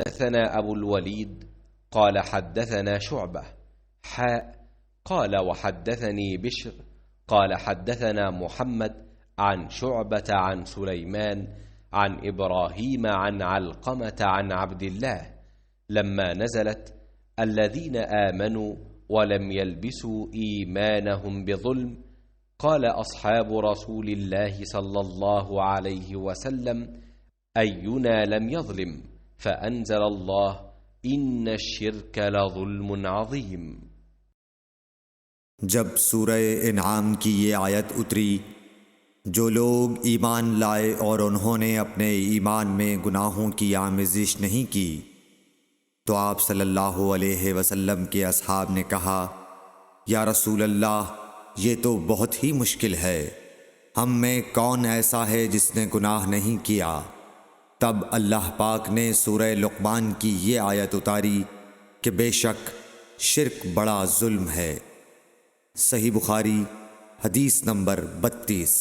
حدثنا أبو الوليد قال حدثنا شعبة قال وحدثني بشر قال حدثنا محمد عن شعبة عن سليمان عن إبراهيم عن علقمة عن عبد الله لما نزلت الذين آمنوا ولم يلبسوا إيمانهم بظلم قال أصحاب رسول الله صلى الله عليه وسلم أينا لم يظلم فأنزل الله إن الشرك لظلم عظيم। जब सूरह इनाम की ये आयत उतरी, जो लोग ईमान लाए और उन्होंने अपने ईमान में गुनाहों की आमेज़िश नहीं की, तो आप सल्लल्लाहु अलैहि वसल्लम के असहाब ने कहा, या रसूल अल्लाह, ये तो बहुत ही मुश्किल है, हम में कौन ऐसा है जिसने गुनाह नहीं किया। तब अल्लाह पाक ने सूरह लुक़मान की ये आयत उतारी कि बेशक शिर्क बड़ा जुल्म है। सही बुखारी हदीस नंबर 32।